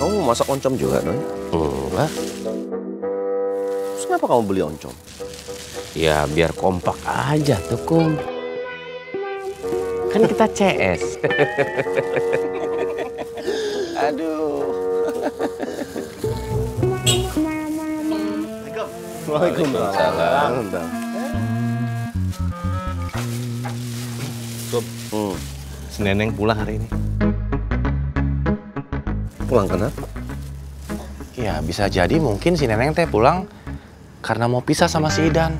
Kamu mau masak oncom juga, Doi? Enggak. Terus kenapa kamu beli oncom? Ya biar kompak aja tuh, Kum. Kan kita CS. Aduh. Waalaikumsalam. Kum, si Neneng pulang hari ini. Pulang kenapa? Ya bisa jadi mungkin si Neneng teh pulang karena mau pisah sama si Idan.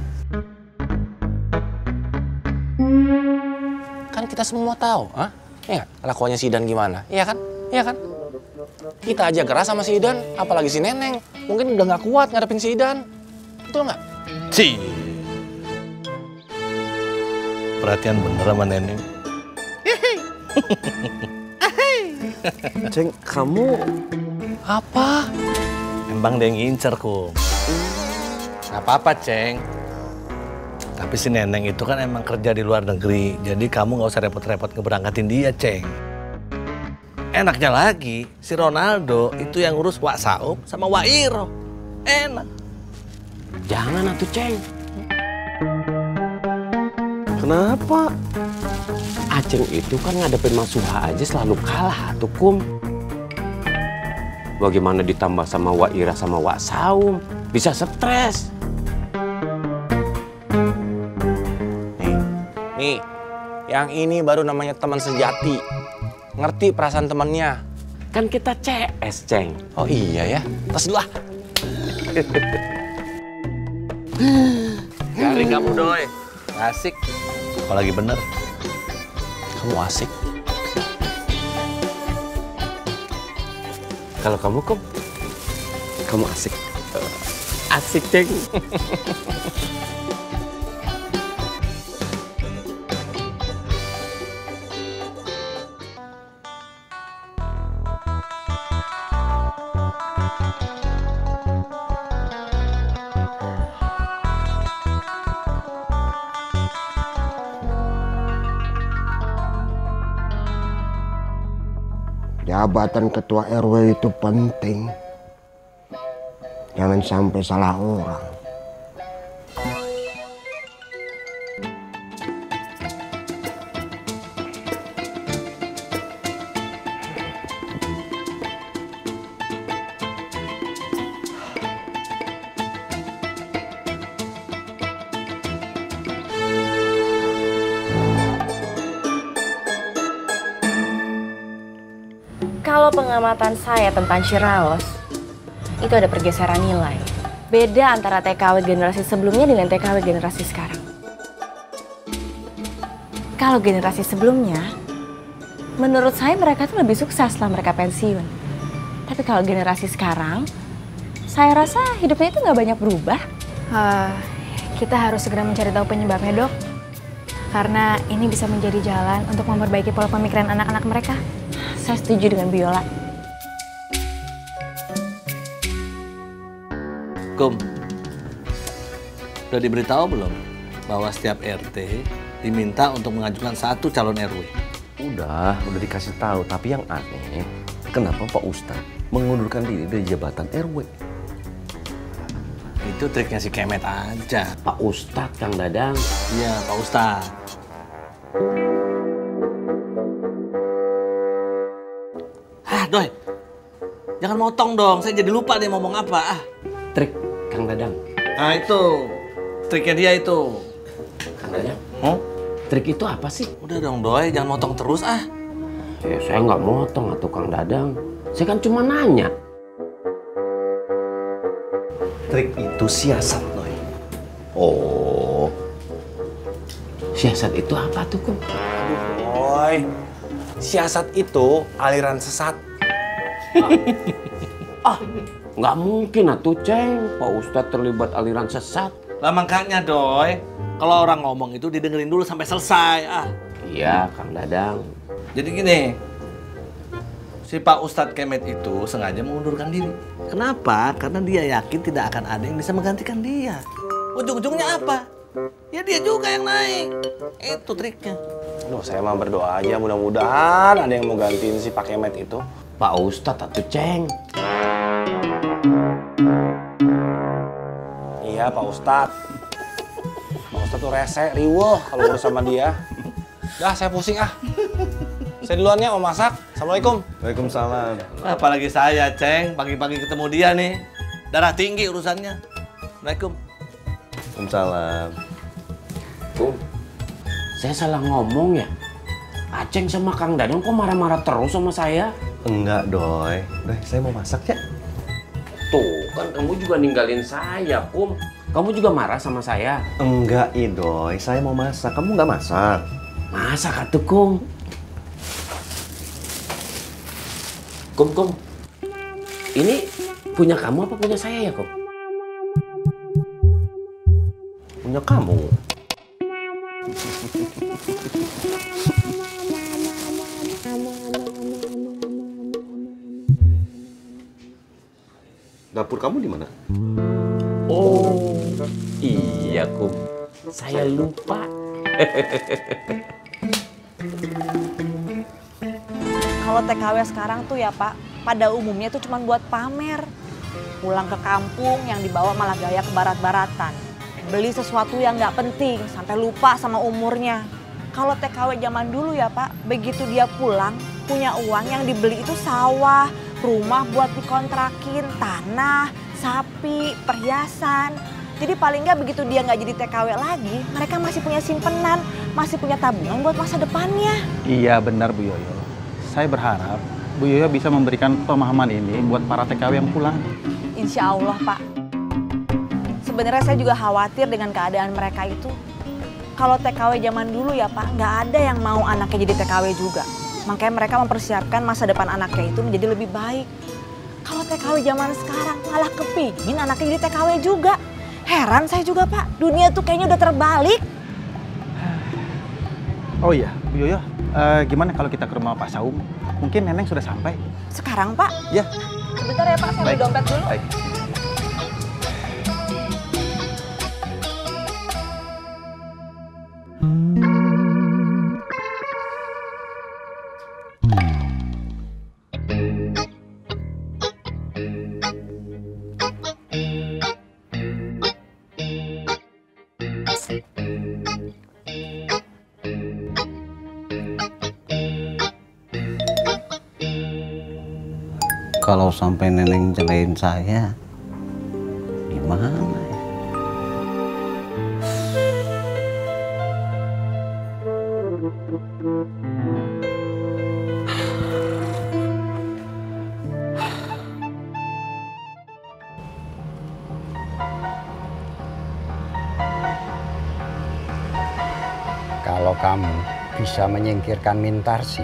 Kan kita semua tahu, ah? Ya, kelakuannya si Idan gimana? Iya kan? Iya kan? Kita aja keras sama si Idan, apalagi si Neneng. Mungkin udah nggak kuat ngadepin si Idan. Betul nggak? Si. Perhatian bener sama Neneng. Ceng, kamu... Apa? Emang dia yang ngincer, Kum. Nggak apa-apa, Ceng. Tapi si Neneng itu kan emang kerja di luar negeri. Jadi kamu nggak usah repot-repot ngeberangkatin dia, Ceng. Enaknya lagi, si Ronaldo itu yang ngurus Wak Saum sama Wak Iro. Enak. Jangan atuh, Ceng. Kenapa? Aceng itu kan ngadepin Mas Suha aja selalu kalah atuh, Kum. Bagaimana ditambah sama Wak Ira sama Wak Saum? Bisa stres. Nih, yang ini baru namanya teman sejati. Ngerti perasaan temannya. Kan kita CS, Ceng. Oh iya ya, tos dulu ah. Garing kamu, Doi. Asik. Kalau lagi bener, kamu asik. Kalau kamu, Kum, kamu asik. Asik, Ceng. Jabatan ketua RW itu penting. Jangan sampai salah orang. Kalau pengamatan saya tentang Ciraos, itu ada pergeseran nilai. Beda antara TKW generasi sebelumnya dengan TKW generasi sekarang. Kalau generasi sebelumnya, menurut saya mereka tuh lebih sukses setelah mereka pensiun. Tapi kalau generasi sekarang, saya rasa hidupnya itu nggak banyak berubah. Kita harus segera mencari tahu penyebabnya, Dok. Karena ini bisa menjadi jalan untuk memperbaiki pola pemikiran anak-anak mereka. Saya setuju dengan Biola. Kum, udah diberitahu belum bahwa setiap RT diminta untuk mengajukan satu calon RW? Udah dikasih tahu. Tapi yang aneh, kenapa Pak Ustadz mengundurkan diri dari jabatan RW? Itu triknya si Kemet aja. Pak Ustadz, Kang Dadang. Iya, Pak Ustadz. Doi, jangan motong dong. Saya jadi lupa dia ngomong apa. Trik, Kang Dadang. Nah itu, triknya dia itu. Kang Dadang, Trik itu apa sih? Udah dong Doi, jangan motong terus ah. Ya, saya nggak motong atuh Kang Dadang. Saya kan cuma nanya. Trik itu siasat, Doi. Oh, siasat itu apa tuh, Kum? Aduh Doi, siasat itu aliran sesat. Nggak mungkin atuh, Ceng. Pak Ustadz terlibat aliran sesat. Lah makanya Doi, kalau orang ngomong itu didengerin dulu sampai selesai ah. Iya, Kang Dadang. Jadi gini, si Pak Ustadz Kemet itu sengaja mengundurkan diri. Kenapa? Karena dia yakin tidak akan ada yang bisa menggantikan dia. Ujung-ujungnya apa? Ya dia juga yang naik. Itu triknya. Duh, saya mah berdoa aja mudah-mudahan ada yang mau gantiin si Pak Kemet itu. Pak Ustadz atuh Ceng. Iya Pak Ustadz. Pak Ustadz tuh rese, riweuh kalau urus sama dia. Dah saya pusing ah. Saya duluan ya mau masak. Assalamualaikum. Waalaikumsalam. Apalagi saya, Ceng. Pagi-pagi ketemu dia nih. Darah tinggi urusannya. Assalamualaikum. Waalaikumsalam. Kum, saya salah ngomong ya? Aceng sama Kang Dadang kok marah-marah terus sama saya? Enggak, Doi. Doi, saya mau masak ya. Tuh, kan kamu juga ninggalin saya, Kum. Kamu juga marah sama saya? Enggak, Doi. Saya mau masak. Kamu nggak masak? Masak atuh, Kum. Kum. Ini punya kamu apa punya saya ya, Kum? Punya kamu. Dapur kamu di mana? Oh, iya, Kum. Saya lupa. Kalau TKW sekarang tuh ya Pak, pada umumnya tuh cuma buat pamer. Pulang ke kampung yang dibawa malah gaya ke barat-baratan. Beli sesuatu yang nggak penting sampai lupa sama umurnya. Kalau TKW zaman dulu ya Pak, begitu dia pulang punya uang yang dibeli itu sawah, rumah buat dikontrakin, tanah, sapi, perhiasan. Jadi paling nggak begitu dia nggak jadi TKW lagi, mereka masih punya simpenan, masih punya tabungan buat masa depannya. Iya benar Bu Yoyo. Saya berharap Bu Yoyo bisa memberikan pemahaman ini buat para TKW yang pulang. Insya Allah Pak. Sebenarnya saya juga khawatir dengan keadaan mereka itu. Kalau TKW zaman dulu ya Pak, nggak ada yang mau anaknya jadi TKW juga. Makanya mereka mempersiapkan masa depan anaknya itu menjadi lebih baik. Kalau TKW zaman sekarang malah kepingin anaknya jadi TKW juga. Heran saya juga Pak, dunia tuh kayaknya udah terbalik. Oh iya, Bu Yoyo, gimana kalau kita ke rumah Pak Saum? Mungkin Neneng sudah sampai. Sekarang Pak? Ya. Sebentar ya Pak, saya ambil dompet dulu. Baik. Kalau sampai Neneng cerain saya, gimana ya? Kalau kamu bisa menyingkirkan Mintarsi,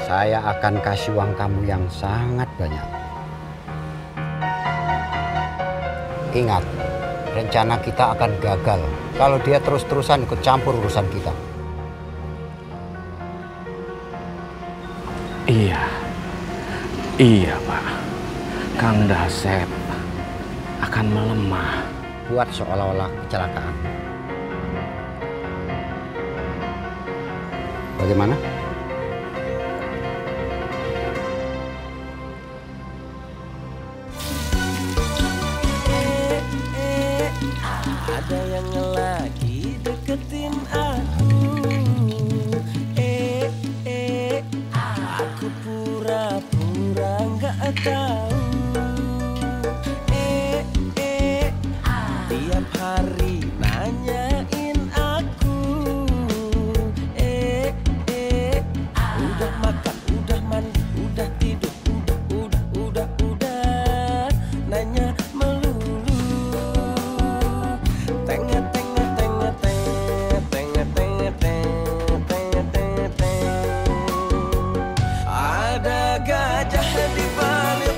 saya akan kasih uang kamu yang sangat banyak. Ingat, rencana kita akan gagal kalau dia terus-terusan ikut campur urusan kita. Iya Pak. Kang Dasep akan melemah. Buat seolah-olah kecelakaan. Bagaimana? Ada yang lagi deketin aku. Aku pura-pura nggak tahu. Tiap hari nanyain aku. Udah makan, udah mandi, udah tidur, udah nanya melulu. Ada gajah di balik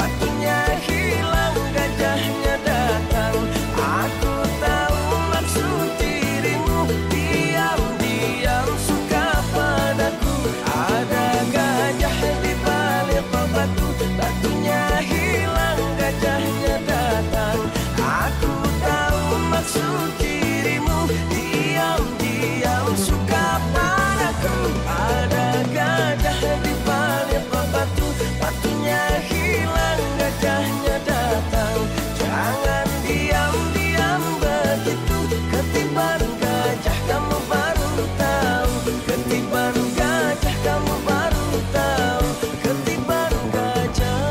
batunya hilang, gajahnya datang. Aku tahu maksud dirimu, diam-diam suka padaku. Ada gajah di balik batu, batunya hilang, gajahnya datang. Aku tahu maksud dirimu, diam-diam suka padaku. Ada gajah di balik batu, batunya hilang, gajahnya datang. Jangan diam-diam begitu, ketiban gajah kamu baru tahu. Ketiban gajah kamu baru tahu. Ketiban gajah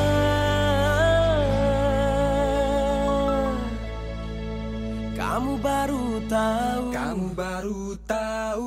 kamu baru tahu. Kamu baru tahu.